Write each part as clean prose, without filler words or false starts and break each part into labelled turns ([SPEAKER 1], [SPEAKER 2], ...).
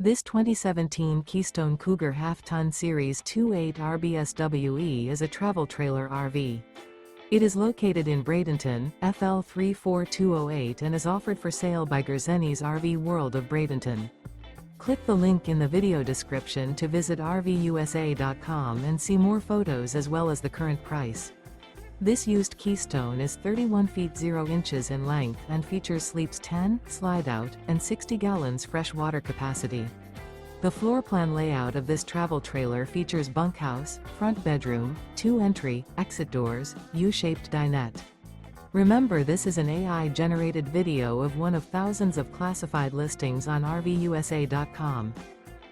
[SPEAKER 1] This 2017 Keystone Cougar Half-Ton Series 2.8 RBSWE is a travel trailer RV. It is located in Bradenton, FL 34208 and is offered for sale by Gerzeny's RV World of Bradenton. Click the link in the video description to visit RVUSA.com and see more photos as well as the current price. This used Keystone is 31 feet 0 inches in length and features sleeps 10, slide-out, and 60 gallons fresh water capacity. The floor plan layout of this travel trailer features bunkhouse, front bedroom, 2 entry, exit doors, U-shaped dinette. Remember, this is an AI-generated video of one of thousands of classified listings on RVUSA.com.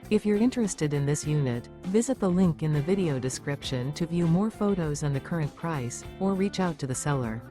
[SPEAKER 1] If you're interested in this unit, visit the link in the video description to view more photos and the current price, or reach out to the seller.